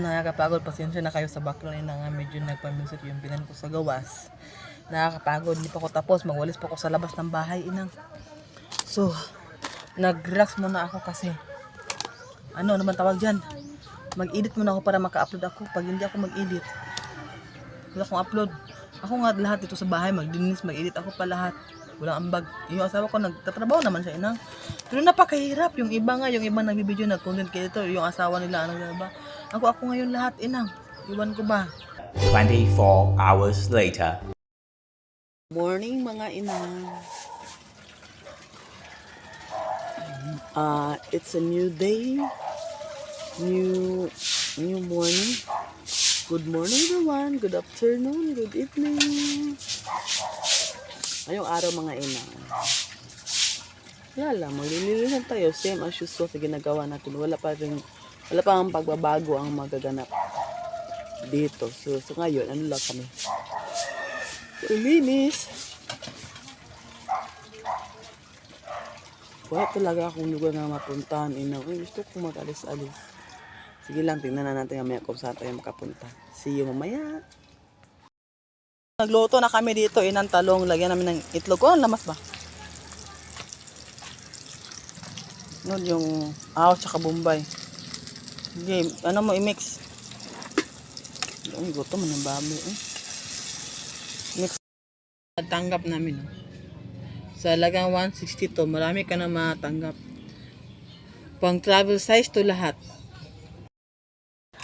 Nakakapagod, pasensya na kayo sa background na nga medyo nagpa-music yung binan ko sa gawas. Nakakapagod, hindi pa ako tapos, magwalis pa ako sa labas ng bahay inang. So, nag-relax muna ako kasi ano naman tawag dyan, mag-edit muna ako para maka-upload ako. Pag hindi ako mag-edit, wala akong upload. Ako nga lahat dito sa bahay, mag-dinis, mag-edit ako pa lahat. Walang ambag. Yung asawa ko nagtatrabaho naman siya inang. Pero napakahirap. Yung iba nagbibideo, nag-content creator, yung asawa nila, ano ba? Ako ngayon lahat inang. Iwan ko ba? 24 hours later. Morning mga inang. It's a new day. New morning. Good morning everyone. Good afternoon. Good evening. Ngayong araw mga inang. Wala lang, maglilinisan tayo. Same as usual sa ginagawa natin. Wala pa ang pagbabago ang magaganap dito. So ngayon, ano lang kami? Linis. Wala talaga akong lugar na mapuntahan. Gusto ko mag-alis-alis. Sige lang, tingnan na natin mamaya kung saan tayo makapunta. See you mamaya. Nagluto na kami dito, inang talong. Lagyan namin ng itlog. Oh, lamas ba? Noon yung tsaka bombay. Okay, ano mo i-mix? Ang gutom mo ng baboy. Mix. Tanggap namin. Sa lagang 162, marami ka na matanggap. Pang travel size to lahat.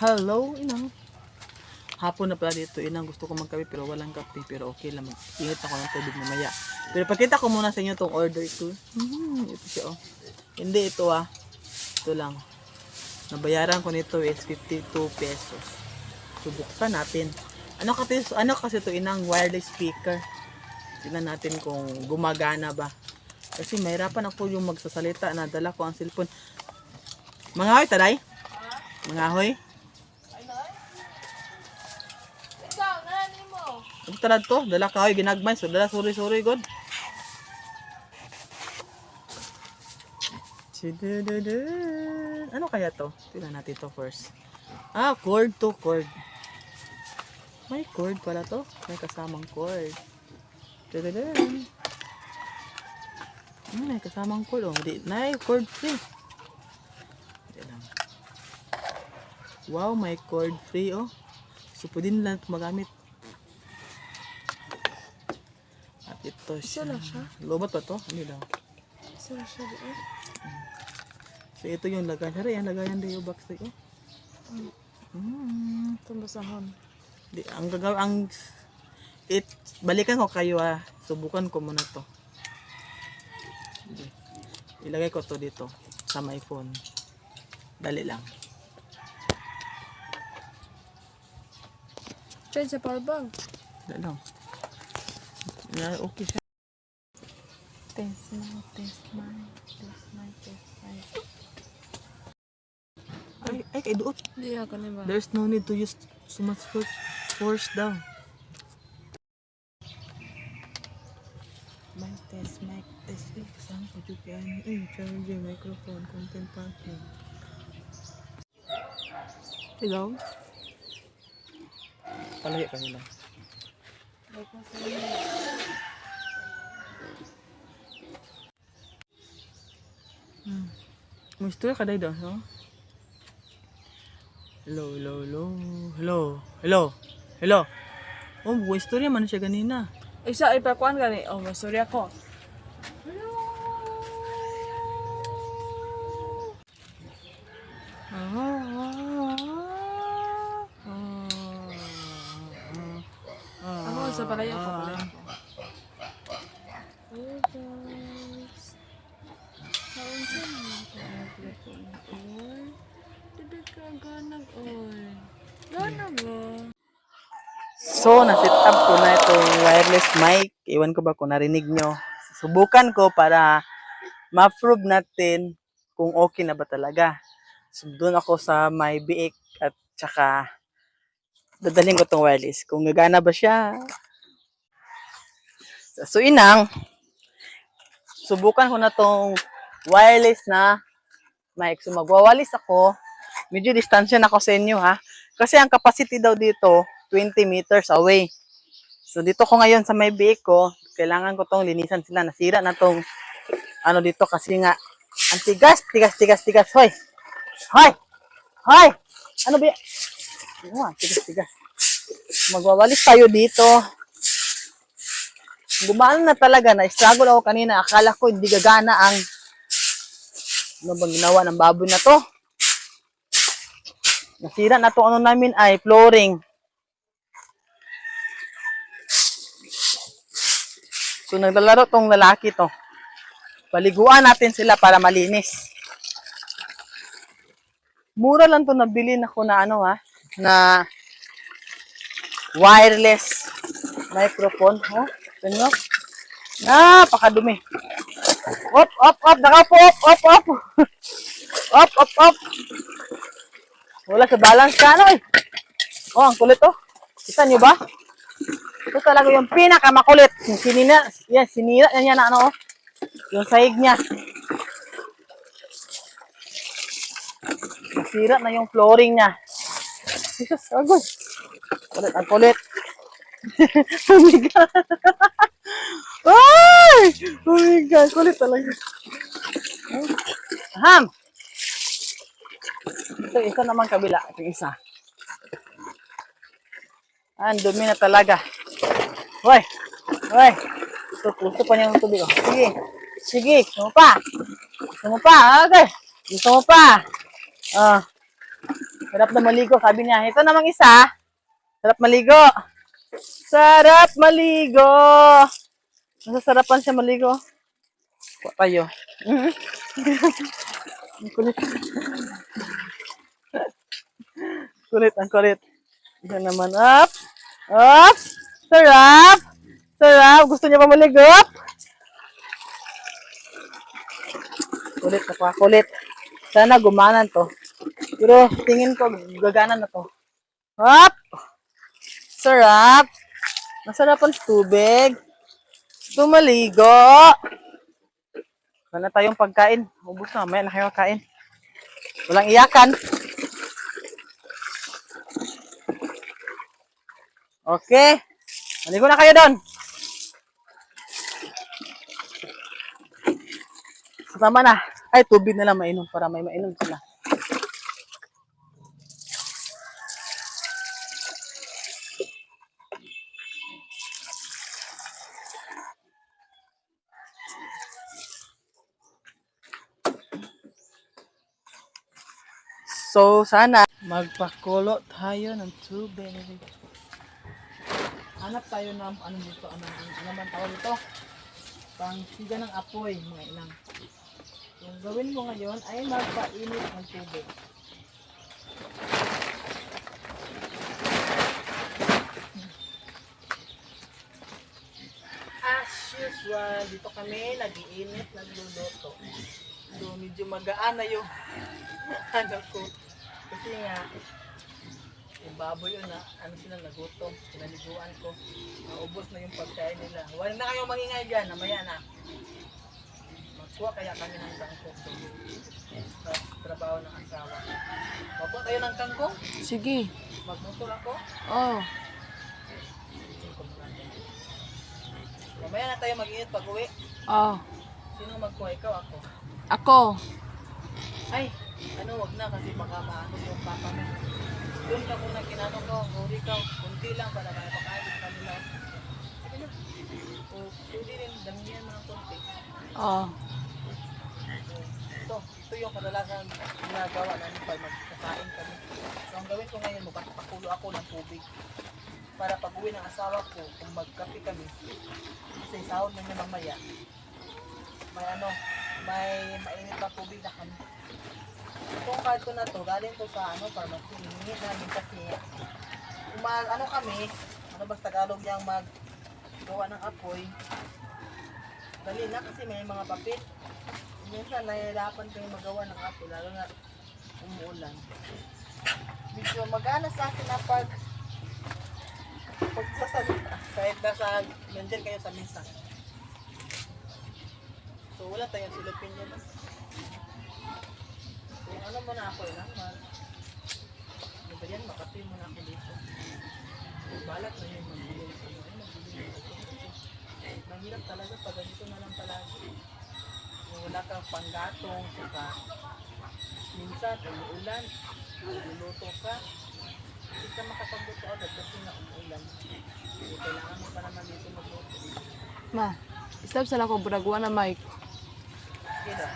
Hello, inang. Hapon na pala dito, inang. Gusto ko magkape pero walang kape. Pero okay lang. Init ako ng tubig mamaya. Pero pakita ko muna sa inyo itong order ko. Ito siya, oh. Hindi ito, Ito lang. Nabayaran ko nito is 52 pesos. So, buksan natin. Ano kasi ito, inang? Wireless speaker. Tingnan natin kung gumagana ba. Kasi mahirapan ako yung magsasalita. Nadala ko ang cellphone. Mga hoy, taray? Mga hoy? Ito talad to, dala ka hoy, ginagmay. So, dala, sorry, God. Ano kaya to? Tingnan natin to first. Cord to, cord. May cord pala to. May kasamang cord. May kasamang cord. Oh, may cord free. Wow, may cord free, oh. So, pwede nila magamit. At ito siya. Lobot pa to? Ano daw? Isa siya doon. So, ito yung lagayan. Sari, yan lagayan din yung box. Oh. Tumbasahon. Ang gagawin, balikan ko kayo, subukan ko muna to. Ilagay ko to dito sa my phone. Dali lang. Charge sa power bank. Dali lang. Okay siya. Test my. Ay, kay duot. Hindi ako na ba? There's no need to use so much force daw. Mic test. Saan ko dyan? Charger, microphone, content packing. Hello? Palaya ka nila. May istorya ka daw, no? Hello. Oh, may istorya man siya ganina. Isa ipakuan gani. Oh, sorry ako. Ako sa palaya ko. Hey guys. Haon sa mga telephone ko. Tibig ka ganag oy. Ganag So, na-set up ko na itong wireless mic. Iwan ko ba kung narinig nyo. Subukan ko para ma-prove natin kung okay na ba talaga. So, doon ako sa may biik at tsaka dadaling ko tong wireless. Kung gagana ba siya. So, inang, subukan ko na tong wireless na mic. So, magwawalis ako. Medyo distansya na ako sa inyo, ha? Kasi ang capacity daw dito, 20 meters away. So, dito ko ngayon sa may biik ko, kailangan ko tong linisan sila. Nasira na tong ano dito kasi nga, ang tigas. Hoy! Hoy! Hoy! Ano ba yan? Tigas. Magwawalis tayo dito. Gumana na talaga. Na-struggle ako kanina. Akala ko hindi gagana ang ano bang ginawa ng baboy na to. Nasira na to ano namin ay flooring. So naglalaro tong lalaki to. Paliguan natin sila para malinis. Mura lang to nabili na ko na ano na wireless microphone. Oh, tingnan nyo. Napakadumi. Op. Nakapo, op. Op. Wala sa balance ka, ano eh. Oh, ang kulit oh. Kita nyo ba? Ito talaga yung pinakamakulit. Sinira niya na ano oh. Yung sahig niya. Nasira na yung flooring niya. Jesus, agad. Ang kulit. Oh my God. Ay! Oh my God, kulit talaga. Ham! Ito, isa naman kabila. Ito isa. Ang dumi na talaga. Hoy! Ito, puso pa niya ng tubig. Oh. Sige. Gusto mo pa. Okay. Gusto mo pa. Sarap na maligo. Sabi niya, ito namang isa. Sarap maligo. Masasarapan siya maligo. Kuha tayo. Ang kulit. Ang kulit. Isa naman. Up. Sarap. Gusto niya pa maligo? Kulit. Sana gumanan to. Pero tingin ko gagana na to. Up. Sarap. Masarap ang tubig. Tumaligo. Wala tayong pagkain. Ubus na. May na kayo kain. Walang iyakan. Okay. Maligo na kayo doon. Tama na. Ay, tubig na lang mainom para may mainom sila. So, sana magpakulo tayo ng tubig. Hanap tayo ng ano dito, ano naman tawag dito? Pangsiga ng apoy, mga inang. Yung gawin mo ngayon ay magpainit ng tubig. As usual, dito kami nag-iinit, nagluluto. So, medyo magaan na yung ano ko. Kasi nga, yung baboy yun ano sila nagutom, pinaliguan ko. Naubos na yung pagkain nila. Huwag na kayong magingay dyan, namaya na. Magkuha kaya kami ng kangkong sa trabaho ng asawa. Magkuha tayo ng kangkong? Sige. Magmotor ako? Oh. Mamaya na tayo mag-init pag uwi. Oh. Sino magkuha? Ikaw ako? Ako. Ay, wag na kasi baka maano yung papa mo. Doon ka kung nagkinano ko, huri ka, kunti lang para kaya pakain kami lang. Sige na. O, pwede rin, damihan mga kunti. Oh. Ito yung kadalasan ginagawa namin pag magkakain kami. So, ang gawin ko ngayon, magpapakulo ako ng tubig. Para pag uwi ng asawa ko, kung magkape kami, kasi sahod na niya mamaya, may mainit na tubig na kami. Itong card ko na to, galing ko sa pharmacy. Hingit namin kasi kami, basta Tagalog yung maggawa ng apoy. Dali na kasi may mga papel. Minsan nahihirapan kayo magawa ng apoy, lalo na umuulan. umuulan. Medyo magana sa akin na pagsasalita kahit nasa nandiyan kayo sa mesa. So wala tayong silipin yan. So ano mo na ako lang, ano ba yan, makati mo na ako dito. So balat na yun, magbili na ako. Mahirap talaga pag ganito na lang palagi. Kung wala kang panggatong, saka minsan, umuulan, luluto ka, hindi ka makapagluto agad kasi nga umuulan. So, kailangan mo pa naman dito magluto. Ma, stop sa lang ko buragwa na mic. Sige daw.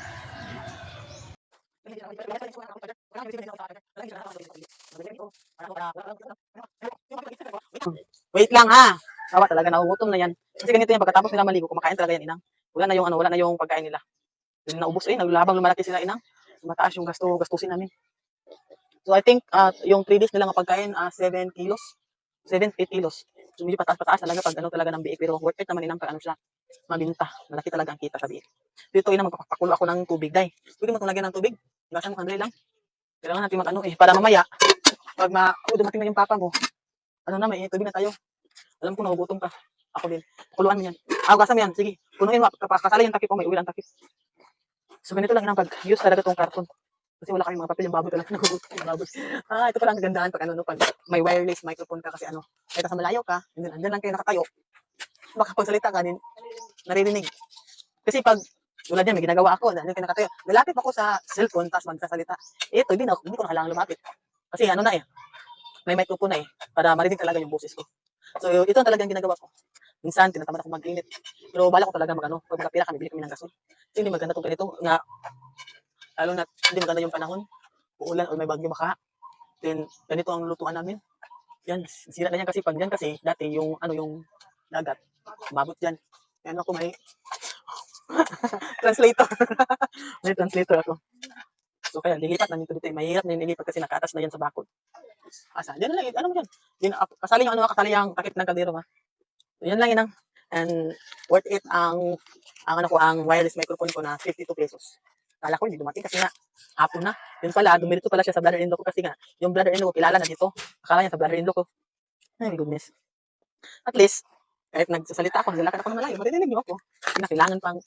Wait lang ha. Tawa talaga, nagugutom na yan. Kasi ganito yan, pagkatapos nila maligo, kumakain talaga yan, inang. Wala na yung pagkain nila. Yung naubos naglabang lumalaki sila, inang. Mataas yung gastusin namin. So I think yung 3 days nila nga pagkain 7 kilos. 7, 8 kilos. So medyo pataas talaga pag ano talaga ng biik. Pero worth it naman inang pag ano siya. Mabinta. Malaki talaga ang kita sa biik. Dito inang magpapakulo ako ng tubig, day. Pwede mo itong lagyan ng tubig. Gasan mo kandali lang. Kailangan natin mag ano para mamaya. Pag dumating na yung papa mo. Ano na, may tubig na tayo. Alam ko nagugutom ka. Ako din. Pakuluan mo yan. Gasan mo yan. Sige. Punuin mo. Kasali yung takip mo. May uwi ang takip. So ganito lang inang pag-use talaga tong karton. Kasi wala kayong mga papel, yung baboy talaga nagugutom yung baboy. Ito pala ang kagandahan pag pag may wireless microphone ka kasi kahit sa malayo ka, andyan lang kayo nakatayo, makapagsalita ka din, naririnig. Kasi pag, tulad yan, may ginagawa ako, andyan kayo nakatayo, nalapit ako sa cellphone, tapos magsasalita. Ito, hindi ko na kailangan lumapit. Kasi may microphone na para marinig talaga yung boses ko. So, ito ang talagang ginagawa ko. Minsan, tinatamad ako mag-init. Pero bala ko talaga pag magkapira kami, bili kami ng gasol. Kasi hindi maganda itong ganito, nga, lalo na hindi maganda yung panahon, uulan o may bagyo baka. Then ganito ang lutuan namin. Yan, sira na yan kasi pag yan kasi dati yung yung dagat, umabot diyan. Yan ako may translator. May translator ako. So kaya lilipat na dito. Mahirap na yung lilipat kasi nakaatas na yan sa bakod. Asa, diyan na lang, ano mo yan? Kasali yung takip ng kaldero ha. So, yan lang yun and worth it ang wireless microphone ko na 52 pesos. Kala ko hindi dumating kasi nga hapon na. Yun pala, dumiretso pala siya sa brother-in-law ko kasi nga yung brother-in-law ko kilala na dito. Akala niya sa brother-in-law ko. Ay, goodness. At least, kahit nagsasalita ako, naglalakad ako ng malayo, maririnig niyo ako. Kasi na kailangan pang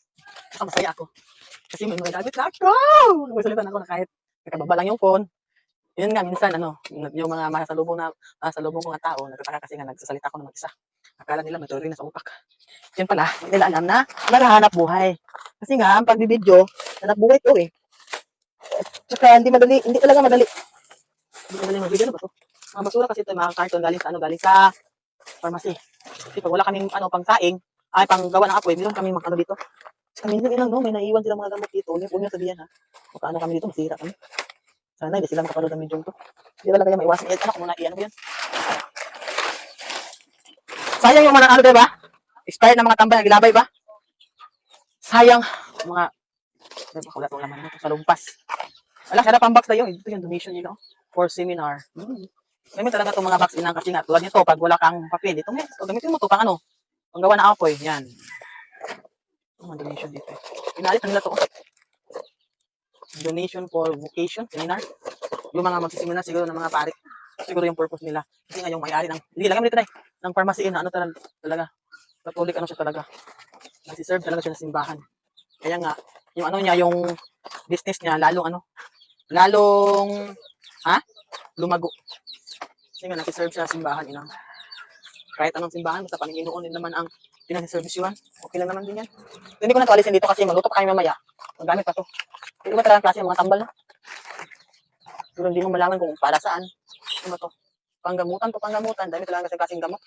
masaya ako. Kasi may mga gamit na ako. Nagsasalita na ako na kahit nakababa lang yung phone. Yun nga, minsan, yung mga masalubong ko nga tao, nagtataka kasi nga nagsasalita ako ng mag-isa. Akala nila may tuloy na sa upak. Yun pala, hindi nila alam na naghahanap buhay. Kasi nga, ang pagbibidyo, hanap buhay to Tsaka hindi talaga madali. Hindi madali magbigay. Ano ba to? Mga basura kasi ito, mga karton galing sa pharmacy. Kasi pag wala kaming pang saing, pang gawa ng apoy, meron kaming mga dito. Kasi minsan ilang may naiwan silang mga gamot dito. Huwag niyo sabihan ha. Makaano kami dito, masira kami. Sana hindi sila makapanood ng video to. Hindi talaga yung maiwasan. Anak ko muna iyan mo yan. Sayang yung mga diba? Expired na mga tambay, nagilabay ba? Sayang mga wala itong laman nito sa lumpas. Wala, sarap ang box na yun. Ito yung donation nila for seminar. Gamit talaga itong mga box inang kasi nga. Tulad nito, pag wala kang papel, ito nga. So, gamitin mo ito pang pang gawa na apoy. Yan. Mga donation dito. Pinalit na nila ito. Donation for vocation, seminar. Yung mga magsiseminar siguro ng mga pare. Siguro yung purpose nila. Kasi nga yung may-ari hindi lang dito ng pharmacy na talaga. Catholic siya talaga. Nagsiserve talaga siya ng simbahan. Kaya nga, yung yung business niya, lalong lumago. Kasi nga, nagsiserve siya sa simbahan, Kahit anong simbahan, basta Panginoon din naman ang pinag-service yun. Okay lang naman din yan. Hindi ko na ito alisin dito kasi magluto pa kami mamaya. Magamit pa to. Hindi ba talagang klase yung mga tambal na? Pero hindi mo malaman kung para saan. Ano ba to? Panggamutan. Dami talaga kasi klaseng gamot.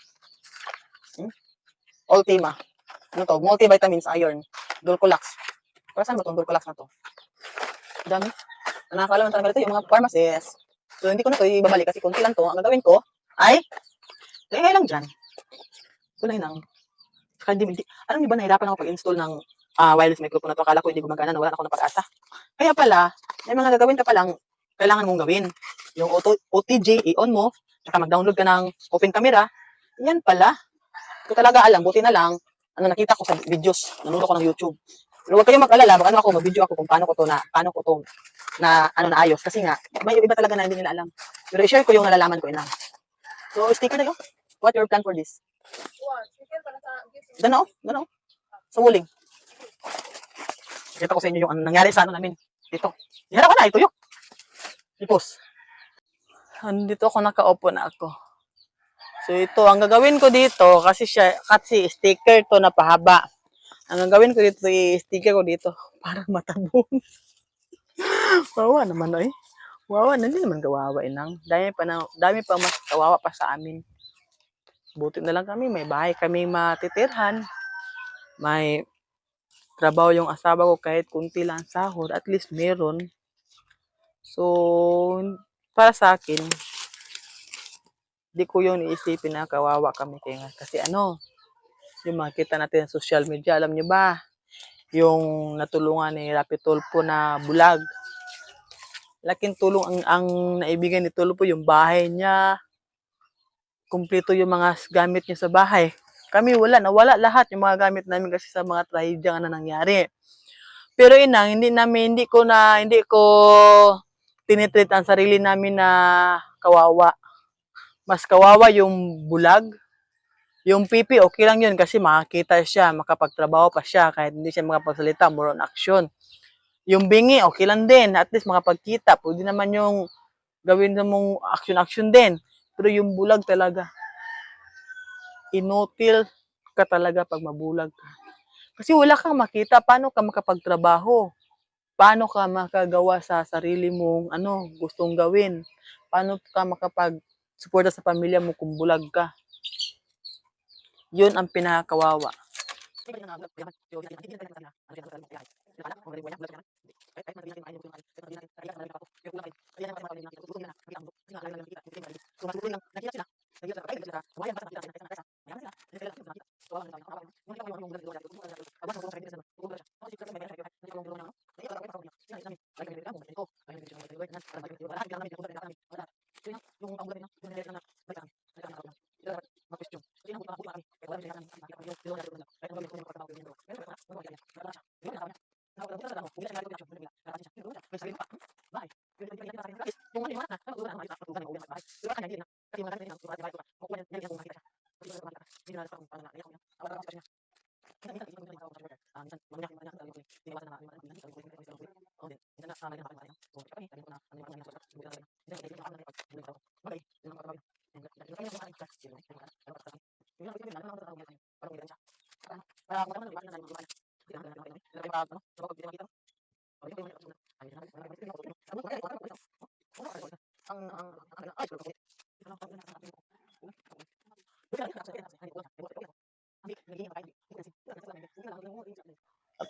Ultima. Ano to? Multivitamins, iron, Dulcolax. Para saan ba itong Dulcolax na to? Dami. Nakakala man talaga ito yung mga pharmacies. So hindi ko na ito ibabalik kasi kunti lang to. Ang gagawin ko ay lagay lang dyan. Kulay lang. Saka alam niyo ba nahirapan ako pag-install ng wireless microphone na to. Akala ko hindi gumagana, wala ako ng pag-asa. Kaya pala, may mga gagawin ka palang kailangan mong gawin. Yung OTG, i-on mo, saka mag-download ka ng open camera. Yan pala. Ito talaga alam, buti na lang, nakita ko sa videos, nanonood ko ng YouTube. Pero huwag kayong mag-alala, mag-video ako kung paano ko to naayos. Kasi nga, may iba talaga na hindi nila alam. Pero i-share ko yung nalalaman ko ina. So, sticker na yun. What your plan for this? Gano? Sa wuling. Kita ko sa inyo yung nangyari sa namin. Dito. Yan ako na, ito yun. Ipos. Andito ako, nakaupo na ako. So, ito, ang gagawin ko dito, kasi sticker to na pahaba. Ang gagawin ko dito, i-sticker ko dito. Parang matabong. Wawa naman, eh. Wawa, hindi naman kawawa, inang. Dami pa mas kawawa pa sa amin. Buti na lang kami, may bahay kami matitirhan. May trabaho yung asawa ko kahit kunti lang sahod, at least meron. So, para sa akin, di ko yung iisipin na kawawa kami kasi yung makita natin sa social media, alam niyo ba, yung natulungan ni Rapi Tulfo na bulag. Laking tulong ang naibigay ni Tulfo, yung bahay niya, kumpleto yung mga gamit niya sa bahay. Kami nawala lahat yung mga gamit namin kasi sa mga trahedya na nangyari. Pero hindi ko tinitreat ang sarili namin na kawawa. Mas kawawa yung bulag. Yung pipi, okay lang yun kasi makakita siya, makapagtrabaho pa siya kahit hindi siya makapagsalita, more on action. Yung bingi, okay lang din, at least makapagkita. Pwede naman yung gawin mong action din. Pero yung bulag talaga, inutil ka talaga pag mabulag ka. Kasi wala kang makita, paano ka makapagtrabaho? Paano ka makagawa sa sarili mong gustong gawin? Paano ka makapag-suporta sa pamilya mo kung bulag ka? Yun ang pinakakawawa.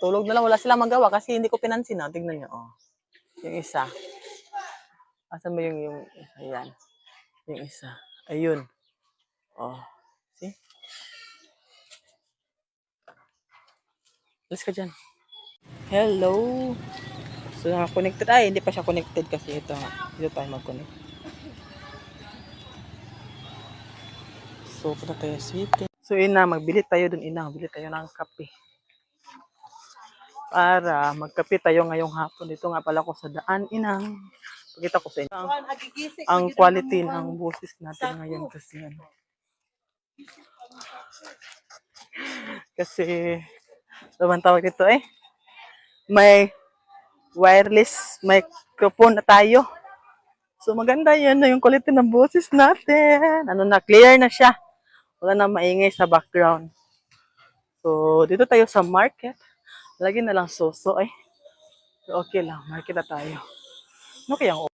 Tulog na lang, wala silang magawa kasi hindi ko pinansin. Tingnan niyo, yung isa. Asan ba yung ayan. Yung isa. Ayun. See? Alis ka dyan. Hello. So, naka-connected. Ay, hindi pa siya connected kasi ito tayo mag-connect. So, punta tayo city. So, magbili tayo dun, magbili tayo ng kape. Para magkape tayo ngayong hapon. Dito nga pala ko sa daan, pakita ko sa inyo ang quality ng boses natin ngayon kasi naman tawag dito may wireless microphone na tayo. So maganda yan na yung quality ng boses natin. Clear na siya. Wala na maingay sa background. So dito tayo sa market. Lagi na lang soso Okay lang, market na tayo. Ano kayang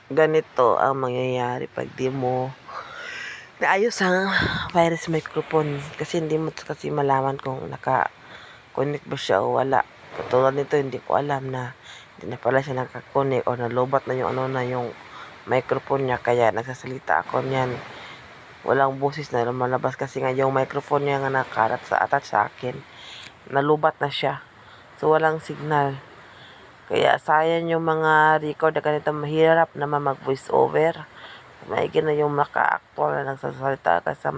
ganito ang mangyayari pag di mo naayos ang virus microphone. Kasi hindi mo kasi malaman kung naka-connect ba siya o wala. Katulad nito, hindi ko alam na hindi na pala siya naka-connect o nalubat na yung yung microphone niya. Kaya nagsasalita ako niyan. Walang boses na lumalabas kasi nga yung microphone niya nga nakarat sa attach sa akin. Nalubat na siya. So walang signal. Kaya sayang yung mga record na ganito, mahirap naman mag-voice over. Maigi na yung maka-actual na nagsasalita ka sa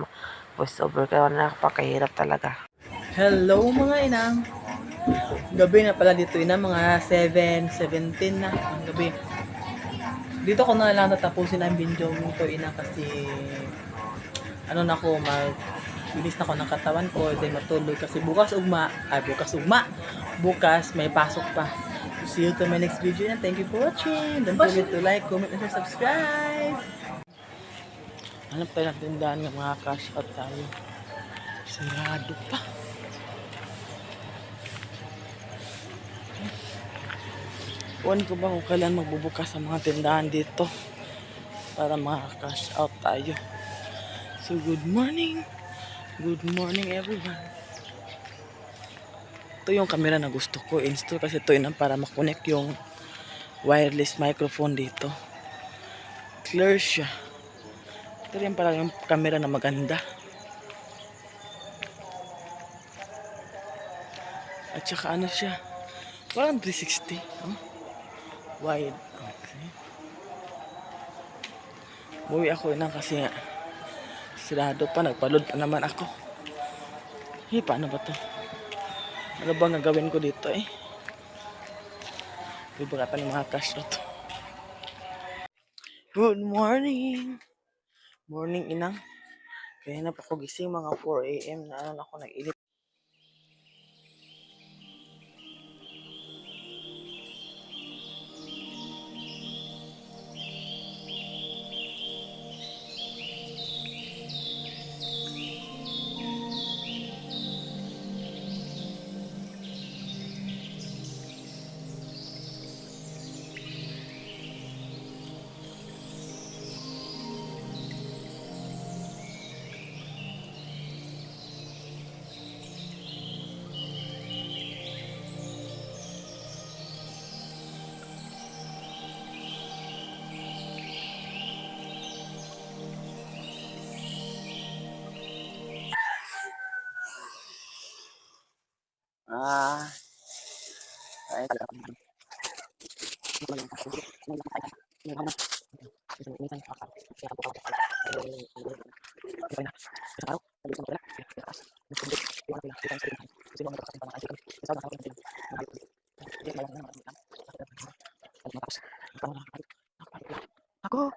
voice over. Kaya nakapakahirap talaga. Hello mga inang. Gabi na pala dito inang, mga 7:17 na ang gabi. Dito ko na lang tatapusin ang video nito inang kasi ano na ako, bilis na ako ng katawan ko, then matulog kasi bukas may pasok pa. See you to my next video and thank you for watching. Don't forget to like, comment, and subscribe. Hanap tayo ng tindahan ng mga cash out tayo. Sarado pa. Huwag ko ba kung kailan magbubukas ang mga tindahan dito para maka-cash out tayo. So good morning everyone. Ito yung camera na gusto ko install kasi ito yun para makonect yung wireless microphone dito. Clear siya. Ito rin para yung camera na maganda. At saka ano siya, parang 360. Wide. Okay. Buwi ako yun kasi nga sirado pa, nagpaload pa naman ako. Paano ba to? Ano bang gagawin ko dito eh? Bibagatan yung mga cash out. Good morning! Morning inang. Kaya na pa ako gising mga 4 AM na ano ako nag-init. Ay, talaga. Ako.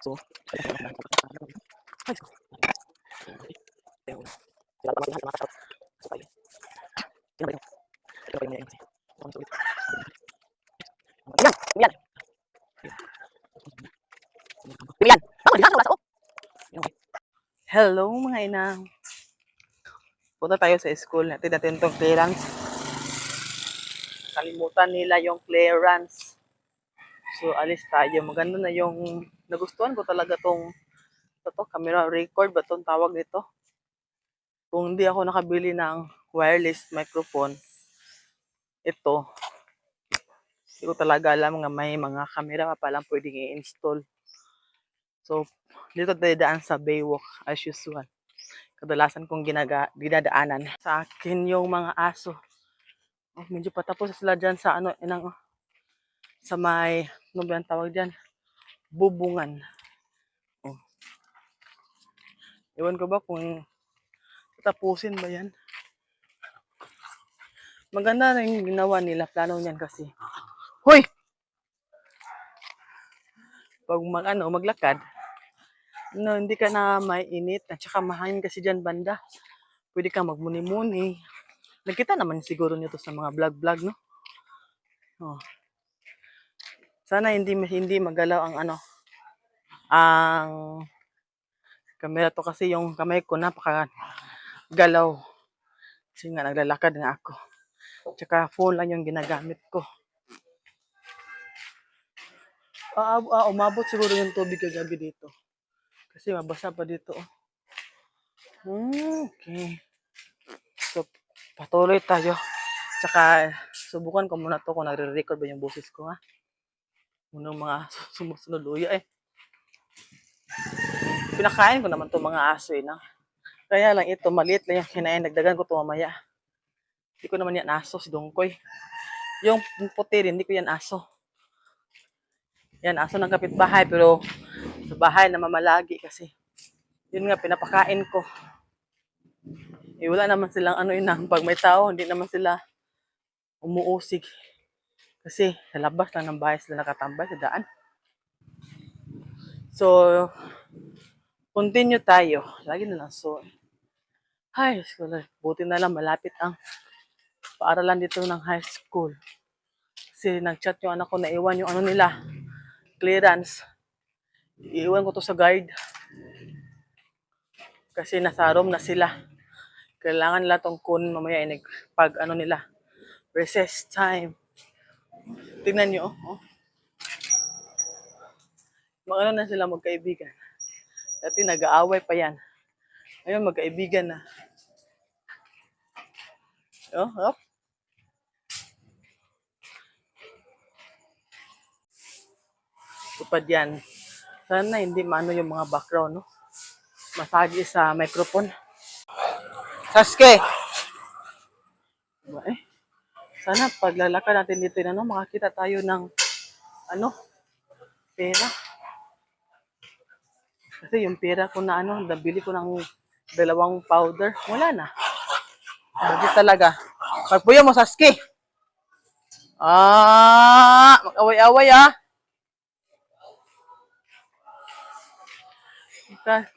So, hello mga inang. Punta tayo sa school. Natin itong clearance. Kalimutan nila yung clearance. So, alis tayo. Maganda na yung nagustuhan ko talaga tong camera record ba itong tawag nito. Kung hindi ako nakabili ng wireless microphone, ito, hindi ko talaga alam nga may mga camera pa palang pwedeng i-install. So, dito tayo daan sa Baywalk as usual. Kadalasan kong dinadaanan. Sa akin yung mga aso. Oh, medyo patapos sila dyan sa sa may, ano ba yung tawag dyan? Bubungan. Oh. Iwan ko ba kung tapusin ba yan? Maganda rin yung ginawa nila, plano niyan kasi. Hoy! Pag maglakad, no, hindi ka na may init at saka mahangin kasi dyan banda. Pwede kang magmuni-muni. Nakita naman siguro nito sa mga vlog-vlog, no? Oh. Sana hindi magalaw ang camera to kasi yung kamay ko napaka galaw. Kasi nga naglalakad nga ako. Tsaka phone lang yung ginagamit ko. Umabot siguro yung tubig kagabi dito. Kasi mabasa pa dito. Okay. So, patuloy tayo. Tsaka, subukan ko muna to kung nagre-record ba yung boses ko, ha? Unang mga sumusunod luya, eh. Pinakain ko naman to mga aso, eh, na. Kaya lang ito, maliit lang yung kinain. Nagdagan ko to mamaya. Hindi ko naman yan aso, si Dongkoy. Yung puti rin, hindi ko yan aso. Yan, aso ng kapitbahay, pero sa bahay na mamalagi kasi. Yun nga, pinapakain ko. Eh, wala naman silang ano inang. Pag may tao, hindi naman sila umuusig. Kasi sa labas lang ng bahay sila nakatambay sa daan. So, continue tayo. Lagi na lang so. High school. Buti na lang malapit ang paaralan dito ng high school. Kasi nag-chat yung anak ko, naiwan yung ano nila, clearance. Iiwan ko to sa guard. Kasi nasa room na sila. Kailangan nila tong kunin mamaya pag ano nila, recess time. Tingnan nyo, oh. Mag-ano na sila magkaibigan. Dati nag-aaway pa yan. Ngayon magkaibigan na. Oh. Tupad yan. Sana hindi maano yung mga background, no? Masagi sa microphone. Sasuke! Diba, eh? Sana paglalakad natin dito, ano, makakita tayo ng, ano, pera. Kasi yung pera ko na, ano, nabili ko ng 2 powder, wala na. Hindi talaga. Pagpuyo mo, Sasuke! Mag-away-away, ah!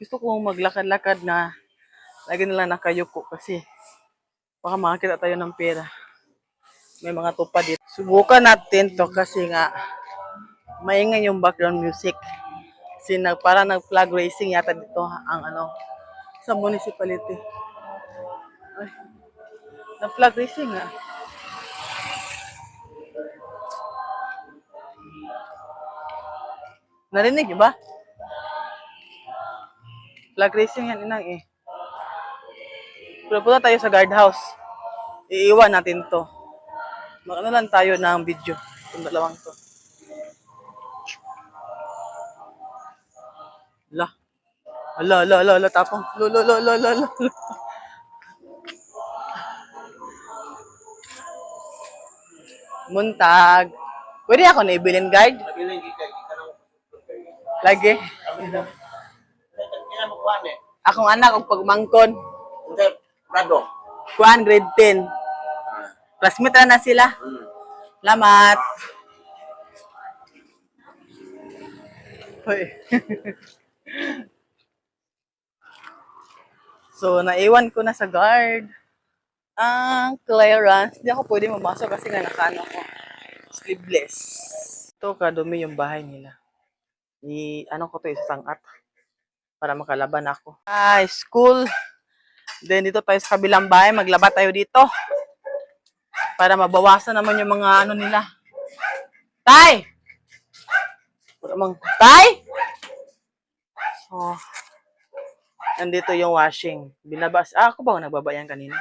Gusto kong maglakad-lakad na lagi na lang nakayuko kasi baka makakita tayo ng pera. May mga tupa dito. Subukan natin to kasi nga maingay yung background music. Kasi parang nag-flag racing yata dito ang ano sa municipality. Ay, nag-flag racing nga. Narinig ba? Flag racing yan inang eh. Pero punta tayo sa guardhouse. Iiwan natin to. Mag-ano lang tayo ng video. Itong dalawang to. Ala, tapong. Lo. Muntag. Pwede ako na ibilin guard? Lagi. Akong anak, og pagmangkon. Kuan, grade 10. Classmate na sila. Lamat. Hoy. So, naiwan ko na sa guard ang clearance. Hindi ako pwede mamasok kasi nga nakano ko. Sleeveless. Ito, kadumi yung bahay nila. Ano ko to, isangat. Para makalaban ako. School. Then, dito tayo sa kabilang bahay. Maglaba tayo dito. Para mabawasan naman yung mga ano nila. Tay! Tay! So, nandito yung washing. Binabas. Ako ba nagbabayan kanina?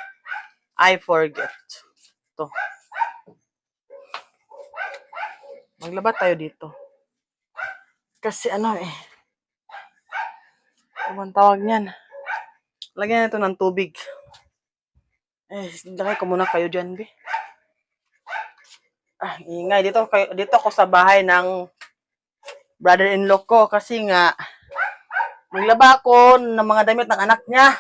I forget. Ito. Maglaba tayo dito. Kasi ano eh. Ano tawag niyan? Lagyan natin ng tubig. Lagay ko muna kayo dyan, be. Ingay. Dito ako sa bahay ng brother-in-law ko kasi nga maglaba ako ng mga damit ng anak niya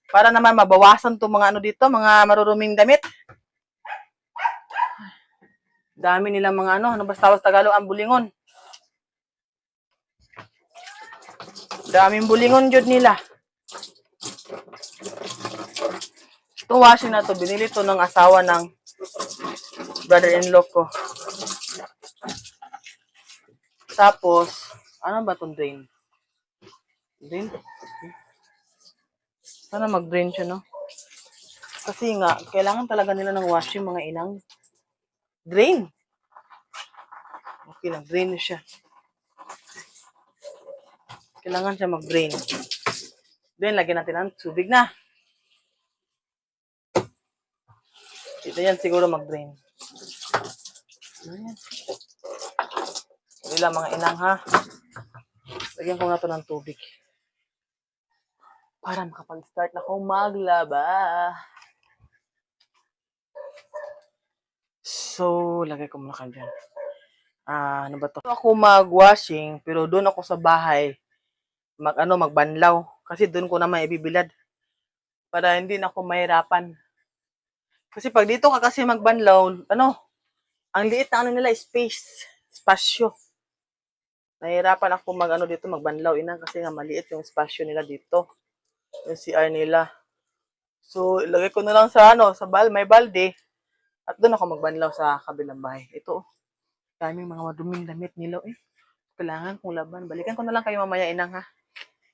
para naman mabawasan to mga ano dito, mga maruruming damit. Dami nilang mga ano ba tawag sa Tagalog ang bulingon. Daming bulingon jud nila. Itong washing na to, binili to ng asawa ng brother-in-law ko. Tapos, ano ba itong drain? Drain? Sana mag-drain siya, no? Kasi nga, kailangan talaga nila ng washing mga inang. Drain. Okay lang, drain na siya. Kailangan siya mag-drain. Then, lagyan natin ng tubig na. Ito yan siguro mag-drain. Ayan. Ito lang mga inang ha. Lagyan ko na ito ng tubig. Para makapag-start na akong maglaba. So, lagay ko muna ka dyan. Ano ba to? Ako mag-washing, pero doon ako sa bahay magbanlaw. Kasi doon ko naman ibibilad. Para hindi na ako mahirapan. Kasi pag dito ka kasi magbanlaw, ang liit na nila, spasyo. Nahirapan ako dito magbanlaw inang kasi nga maliit yung spasyo nila dito. Yung CR nila. So, ilagay ko na lang sa may balde. At doon ako magbanlaw sa kabilang bahay. Ito, daming mga maduming damit nila Kailangan kong laban. Balikan ko na lang kayo mamaya inang ha.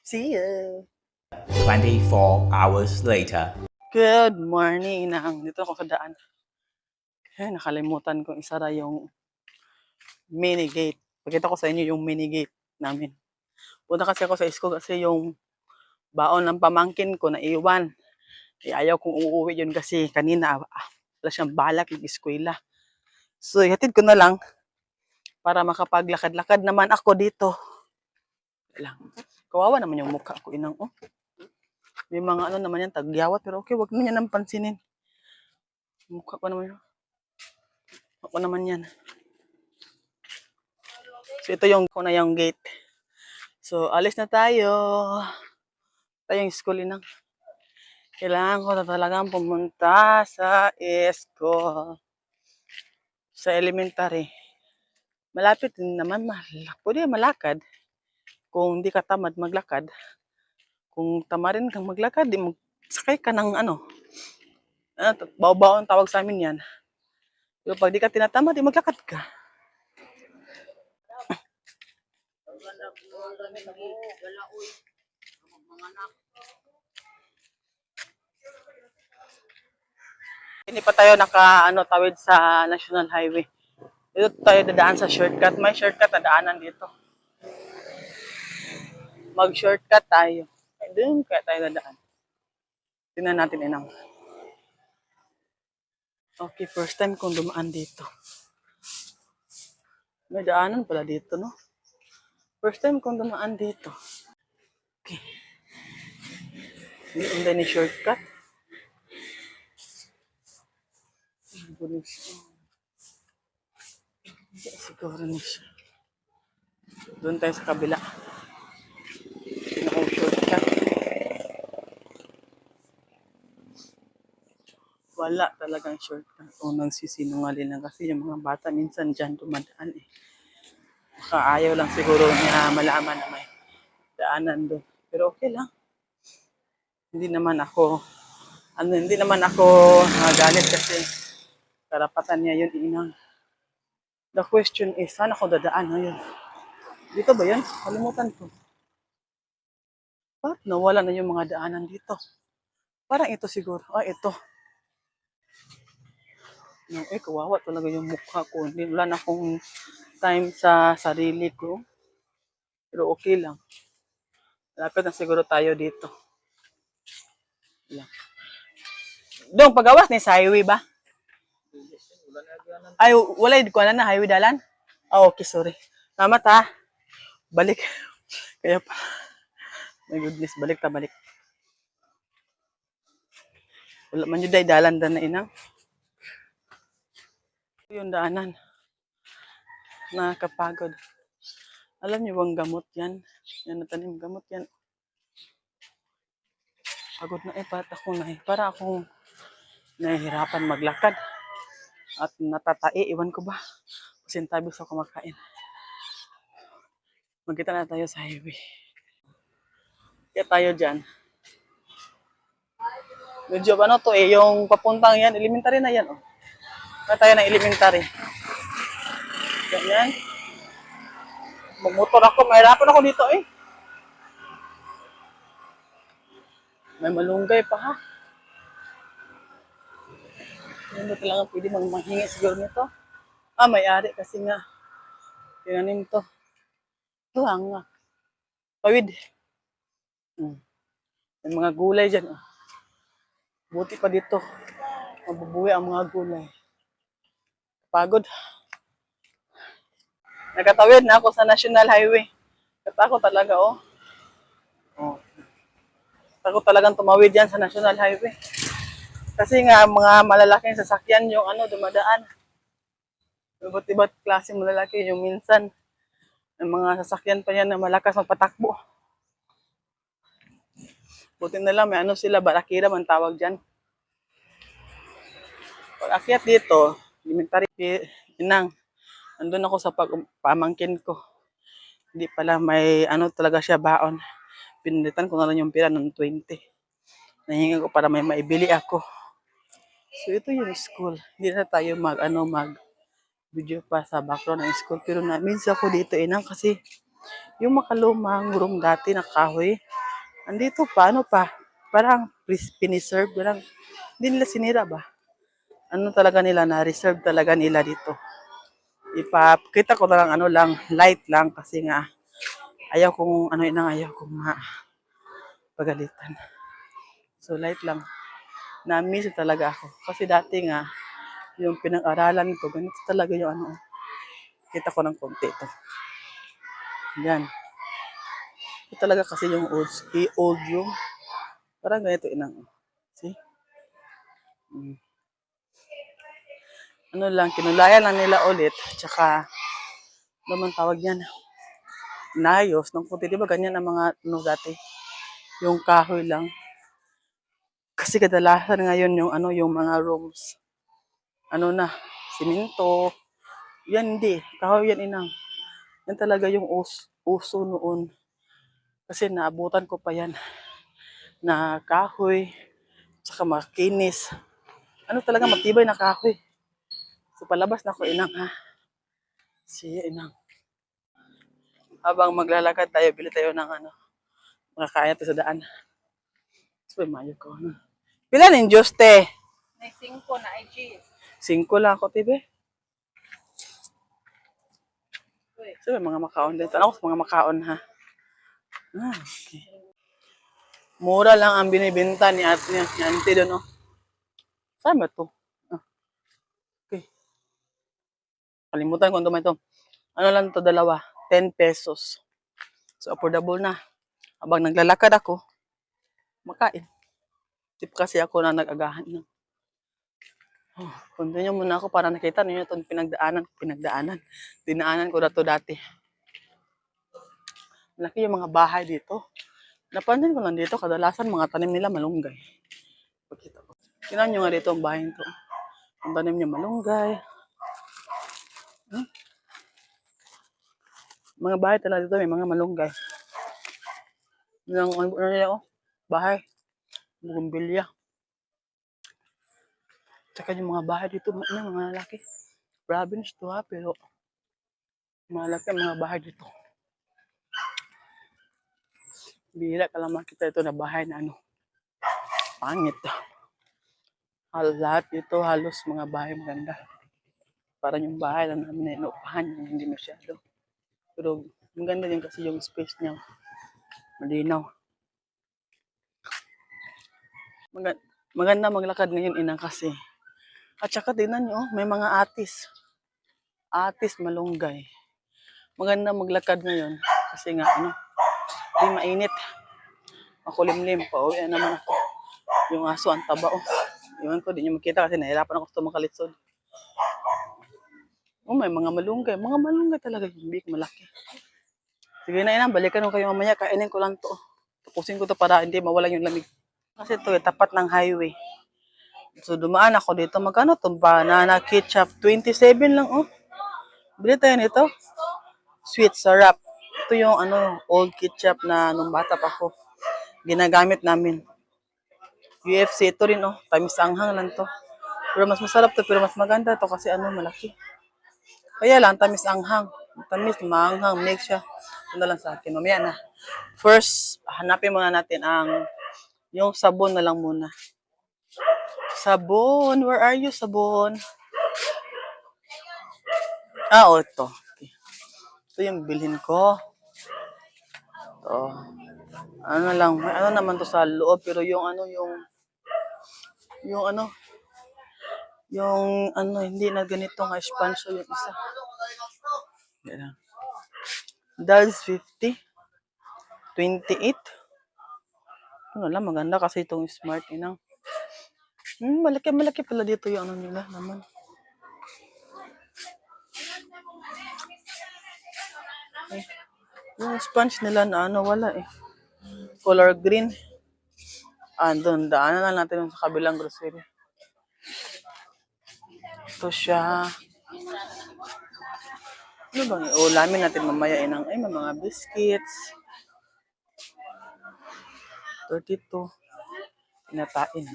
See ya! 24 hours later. Good morning inang. Dito ako sa daan. Nakalimutan kong isara yung mini gate. Pakita ko sa inyo yung mini gate namin. Punta kasi ako sa school kasi yung baon ng pamangkin ko na iwan. Ayaw kong uuwi yun kasi kanina wala siyang balak ng eskwela. So, ihatid ko na lang para makapaglakad-lakad naman ako dito. Lang. Kawawa naman yung mukha ko inang. May mga naman yan, tagyawat. Pero okay, wag na yan ang pansinin. Mukha ko naman yun. Ako naman yan. So, ito yung gate. So, alis na tayo. Ito yung school inang. Kailangan ko na talagang pumunta sa school. Sa elementary. Malapit din naman. Pwede malakad. Kung hindi ka tamad maglakad. Kung tamarin kang maglakad, di magsakay ka ng baw-baw ang tawag sa amin yan. Pero pag di ka tinatamad, di maglakad ka. Hindi pa tayo tawid sa National Highway. Dito tayo dadaan sa shortcut. May shortcut na daanan dito. Mag-shortcut tayo. Doon kaya tayo dadaan. Tingnan natin inang. Okay, first time kong dumaan dito. May daanan pala dito, no? First time kong dumaan dito. Okay. Hindi ni shortcut. Siguro ni siya. Doon tayo sa kabila. Shortcut. Wala talagang shortcut. O nagsisinungaling lang kasi yung mga bata minsan dyan dumadaan Baka ayaw lang siguro niya malaman na may daanan doon. Pero okay lang. Hindi naman ako nagalit kasi karapatan niya yun inang. The question is, saan ako dadaan ngayon? Dito ba yan? Kalimutan ko. Bakit nawala na yung mga daanan dito? Parang ito siguro. Ito. Kawawa talaga yung mukha ko. Wala na akong time sa sarili ko. Pero okay lang. Lapit na siguro tayo dito. Lang. Dong, pagawas ni sa highway ba? Ay, wala ko na highway dalan? Okay, sorry. Salamat ha. Balik. Kaya pa. My goodness, balik. Wala man yun dalan na inang. Yung daanan. Nakakapagod. Alam niyo bang gamot yan? Yan natanim gamot yan. Pagod na para akong nahihirapan maglakad. At natatai, iwan ko ba? Sintabi sa kumakain. Magkita na tayo sa highway. Kaya tayo dyan. Medyo yung papuntang yan, elementary na yan. Kaya tayo ng elementary. Ganyan. Magmotor ako, mahirapan ako dito May malunggay pa ha. Hindi mo talaga pwede manghingi siguro nito. May-ari kasi nga. Tinanim to. Ito nga. Pawid. Hmm. May mga gulay dyan. Oh. Buti pa dito. Mabubuhay ang mga gulay. Pagod. Nagkatawid na ako sa National Highway. Katakot talaga, oh. Oh. Takot talagang tumawid yan sa National Highway. Kasi nga, mga malalaking sasakyan yung dumadaan. Iba't klase malalaki yung minsan. Yung mga sasakyan pa yan na malakas magpatakbo. Buti na lang, may sila, barakira man tawag dyan. Pag akyat dito, elementary, inang, andun ako sa pamangkin ko. Hindi pala, may talaga siya baon. Pinilitan ko na lang yung pira ng 20. Nahinga ko para may maibili ako. So, ito yung school. Hindi na tayo mag video pa sa background ng school. Pero na-miss ako dito, inang, kasi yung makalumang room dati na kahoy, andito pa, parang piniserve, parang hindi nila sinira ba? Talaga nila, na-reserve talaga nila dito. Ipakita ko na lang, light lang, kasi nga, ayaw kong, ayaw kong pagalitan. So, light lang. Na-miss talaga ako. Kasi dati nga, yung pinag-aralan ko, ganito talaga yung kita ko ng konti ito. Yan. Ito talaga kasi yung old room. Parang ganito, inang. See? Kinulayan lang nila ulit. Tsaka, naman tawag yan. Inayos ng konti. Di ba ganyan ang mga dati? Yung kahoy lang. Kasi kadalasan ngayon yung mga rooms. Siminto. Yan hindi. Kahoy yan, inang. Yan talaga yung uso noon. Kasi naabutan ko pa yan. Na kahoy. Tsaka makinis. Talaga matibay na kahoy. So palabas na ko, inang, ha. Siya, inang. Habang maglalakad tayo, bili tayo ng makakain tayo sa daan. So, mayo ko. Pila nin Diyos, te? May 5 na IG. 5 lang ako, tibe. So, may mga makaon din. Tanong ko sa mga makaon, ha. Okay. Mura lang ang binibenta ni auntie doon, oh. Saan ba to? Okay. Kalimutan ko may to. Lang to, dalawa? 10 pesos. So, affordable na. Habang naglalakad ako, makain. Tip kasi ako na nag-agahan. Continue muna ako para nakita ninyo itong pinagdaanan. Dinaanan ko na to dati. Malaki yung mga bahay dito. Napansin ko lang dito, kadalasan mga tanim nila malunggay. Pakita ko. Tingnan nyo nga dito ang bahay nito. Ang tanim niya malunggay. Mga bahay talaga dito, may mga malunggay. Yung bahay. Bugumbilya. Tsaka yung mga bahay dito, mga lalaki. Province to, ha, pero malaki ang mga bahay dito. Bihira ka lang makita ito na bahay na pangit. Lahat dito, halos mga bahay maganda. Parang yung bahay lang namin na inuupahan, hindi masyado. Pero maganda din kasi yung space niya. Malinaw. Maganda maglakad ngayon, inang, kasi. At saka tingnan nyo, may mga atis. Atis malunggay. Maganda maglakad ngayon kasi nga di mainit. Makulimlim, pauwi naman ako. Yung aso ang taba, oh. Iwan ko, di nyo makita kasi nahirapan ako sa makalitsod. May mga malunggay. Mga malunggay talaga yung big, malaki. Sige na, inang, balikan ko kayo mamaya. Kainin ko lang to. Tapusin ko to para hindi mawala yung lamig. Kasi ito, tapat ng highway. So, dumaan ako dito. Magkano to? Banana ketchup. 27 lang, oh. Bili tayo nito. Sweet syrup. Ito yung old ketchup na nung bata pa ako. Ginagamit namin. UFC, ito rin, oh. Tamis anghang lang to. Pero mas masarap to, pero mas maganda to kasi malaki. Kaya lang, tamis anghang. Tamis, maanghang, mix siya. Ito na lang sa akin. Mamaya na. First, hanapin muna natin yung sabon na lang muna. Sabon. Where are you, sabon? Ah, oh, ito. Okay. Ito yung bilhin ko. Ito. Ano lang, may ano naman to sa loob, pero yung ano, yung ano, yung ano, hindi na ganito nga expansion yung isa. Yan. That's 50. 28. Ano lang, maganda kasi itong smart inang. Malaki pala dito yung ano nila naman. Eh, yung sponge nila na ano, wala eh. Color green. Doon, daanan na natin sa kabilang grocery. Ito siya. Ano bang ulamin natin mamaya inang? Ay, may mga biscuits. 32. Pinatain.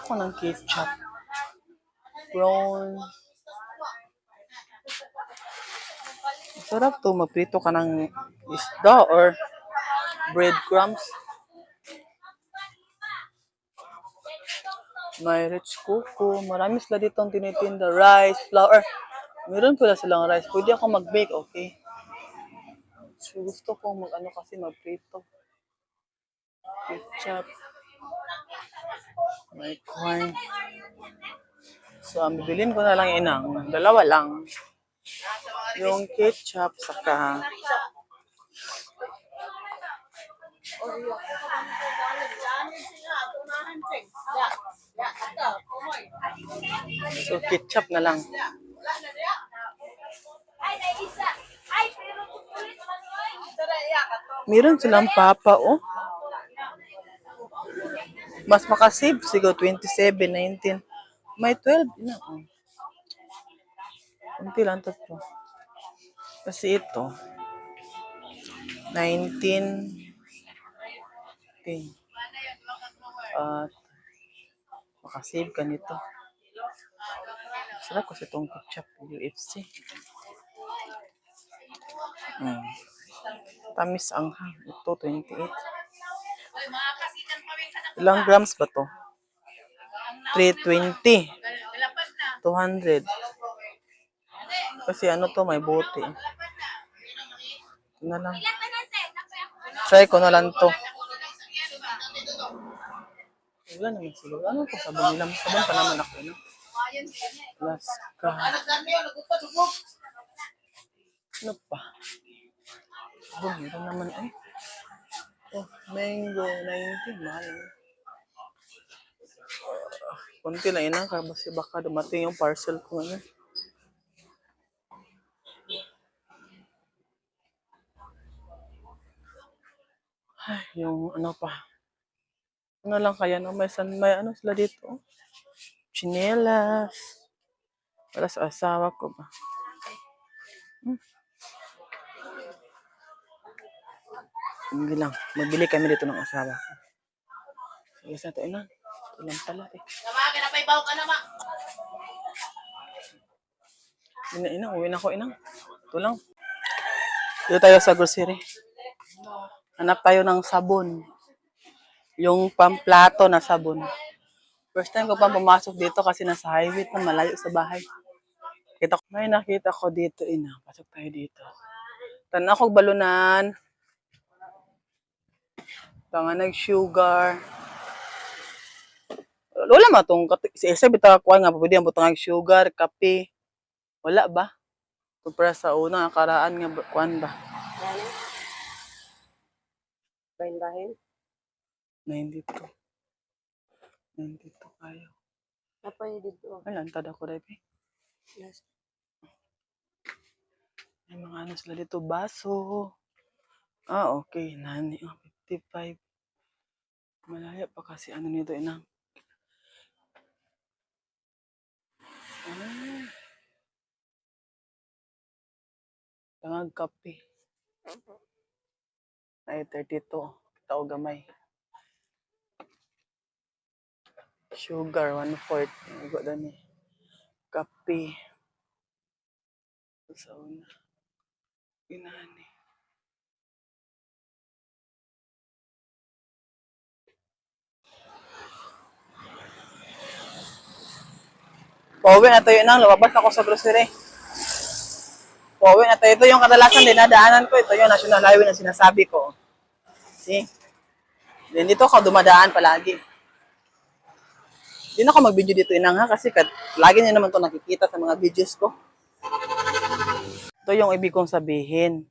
Ako ng ketchup. Brown. Sarap to, magprito ka ng isda or breadcrumbs. May rich coco. Marami sila dito ang tinitinda. Rice, flour. Meron pala silang rice. Pwede ako mag-bake, okay? So, gusto ko mag-ano kasi magprito. Ketchup. May corn. So, ang bibilin ko na lang inang. Dalawa lang. Yung ketchup, saka so, ketchup na lang. Meron silang papa, oh. Mas makasave, siguro 27, 19. May 12 na, oh. Kunti lang to. Kasi ito, 19, 10. At makasave ka nito. Sarap kasi itong ketchup, UFC. Tamis ang ito, 28. Ilang grams ba to? 320. 200. Kasi ano to, may bote. Ito na lang. Try ko na lang to. Wala naman siguro. Ano to? Sabon nila. Sabon pa naman ako. No? Laska. Ano pa? Sabon. Meron naman ay. Oh, mango. 90. Mahal. Kunti lang inang. Kasi baka dumating yung parcel ko ngayon. Ay, yung ano pa. Ano lang kaya no? May ano sila dito? Chinelas. Para sa asawa ko ba? Hindi lang. Magbili kami dito ng asawa ko. Sige sa ito, ina. Ito lang pala eh. Ina, uwi na ko, ina. Ito lang. Dito tayo sa grocery. Hanap tayo ng sabon. Yung pamplato na sabon. First time ko pa pumasok dito kasi nasa highway pa, malayo sa bahay. May nakita ko dito, ina. Pasok tayo dito. Tanaw kog balunan. Tanganag sugar. Wala ma tong isa bitaw kuan nga pwede ang butang sugar, kape. Wala ba? Kupra sa una karaan nga kuan ba? Bahin-bahin. 92. 92 kayo. Apa yung dito? Ay, lantad ako rin eh. Yes. May mga ano sila dito, baso. Ah, okay. Nani, 55. Malaya pa kasi ano nito, inang. Ah. Tangag kape. Ay, 32. Tao gamay. Sugar, 1/4. Igo na ni. Kape. Sa una. Inani. Pauwi na tayo nang lumabas ako sa grocery. Pauwi na tayo. Ito yung kadalasan dinadaanan ko. Ito yung national highway na sinasabi ko. See? Then dito ako dumadaan palagi. Hindi na ako mag-video dito inang ha kasi lagi niyo naman to nakikita sa mga videos ko. Ito yung ibig kong sabihin.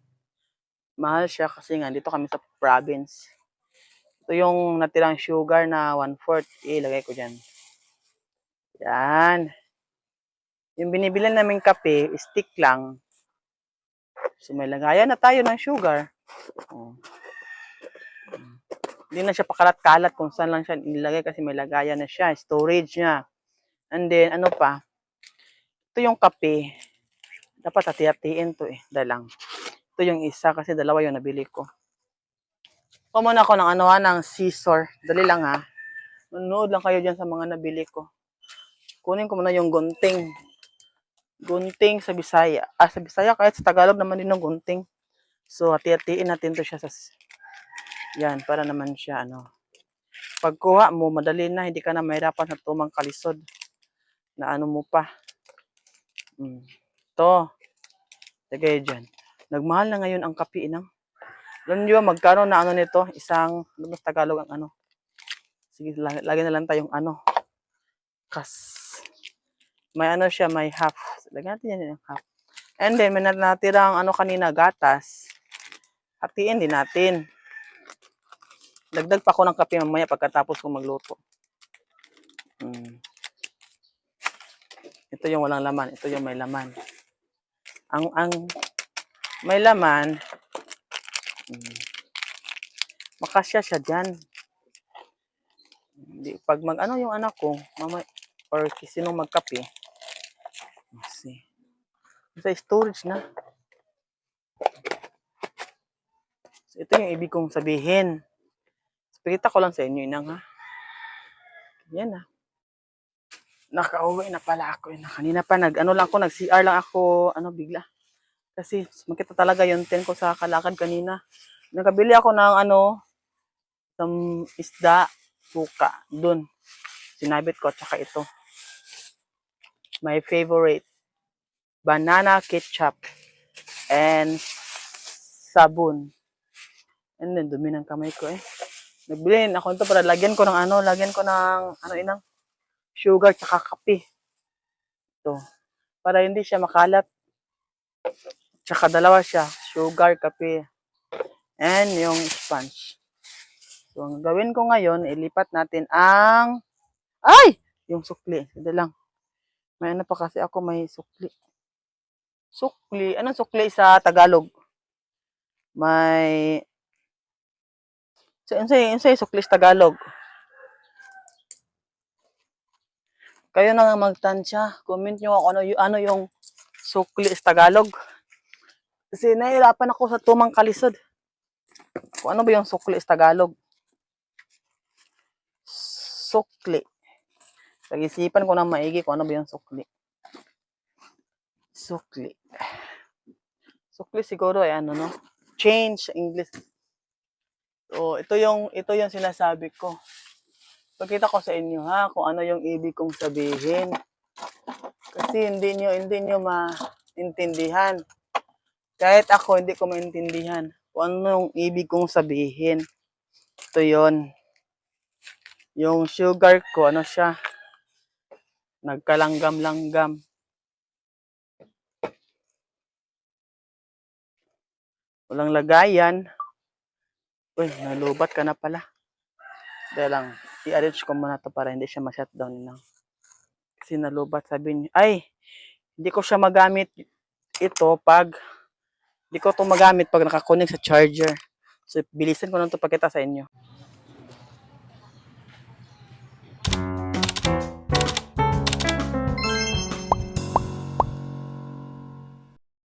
Mahal siya kasi nga dito kami sa province. Ito yung natirang sugar na 1/4. Ilagay ko dyan. Yan. Yung binibili namin kape, stick lang. So may lagayan na tayo ng sugar. Oh. Hindi na siya pakalat-kalat kung saan lang siya ilagay kasi may lagayan na siya. Storage niya. And then, ano pa? Ito yung kape. Dapat hati-hatiin to eh. Dalang. Ito yung isa kasi dalawa yung nabili ko. Muna ako ng ng scissor. Dali lang ha. Manood lang kayo dyan sa mga nabili ko. Kunin ko muna yung gunting. Gunting sa Bisaya. Sa Bisaya kahit sa Tagalog naman din ng gunting. So, hati-hatiin natin to siya sa... Yan, para naman siya, Pagkuha mo, madali na. Hindi ka na mahirapan sa tumang kalisod. Na mo pa. Ito. Tagay dyan. Nagmahal na ngayon ang kape, inang. Alam nyo ba, magkano na nito? Isang, mas Tagalog ang Sige, lagi na lang tayong Kas. May siya, may half. Lagyan natin yan yung half. And then, may natirang kanina, gatas. Hatiin din natin. Dagdag pa ako ng kape mamaya pagkatapos kong magluto. Ito yung walang laman. Ito yung may laman. Ang may laman, makasya siya dyan. Pag yung anak ko, mama, or sinong magkape, see. Sa storage na. So, ito yung ibig kong sabihin. Pakita ko lang sa inyo, inang ha. Yan na. Nakauwi na pala ako. Kanina pa nag-CR lang ako, bigla. Kasi makita talaga yung tent ko sa kalakad kanina. Nakabili ako ng ng isda, suka, dun. Sinabit ko, tsaka ito. My favorite. Banana ketchup. And sabon. And then, dumi ng kamay ko eh. Nagbili ako ito para lagyan ko ng inang sugar tsaka kape. Ito. Para hindi siya makalat. Tsaka dalawa siya, sugar, kape. And yung sponge. So, ang gawin ko ngayon, ilipat natin yung sukli. Sige lang. May pa kasi ako, may sukli. Sukli. Anong sukli sa Tagalog? May... So, insay sukli sa Tagalog. Kayo na nga magtansya. Comment nyo ako ano yung sukli sa Tagalog. Kasi nahihirapan ako sa tumang kalisod. Kung ano ba yung sukli sa Tagalog? Sukli. Pag-isipan ko na maigi kung ano ba yung sukli. Sukli. Sukli siguro ay change sa English. So, ito yung sinasabi ko. Pagkita ko sa inyo kung ano yung ibig kong sabihin. Kasi hindi nyo maintindihan. Kahit ako hindi ko maintindihan kung ano yung ibig kong sabihin. Ito yon. Yung sugar ko, siya? Nagkalanggam-langgam. Walang lagayan. Uy, nalubat ka na pala. Dahil lang, i-arrange ko muna to para hindi siya ma-shutdown lang. Kasi nalubat, sabi niyo, hindi ko siya magamit ito hindi ko ito magamit pag nakakonek sa charger. So, bilisan ko na ito pagkita sa inyo.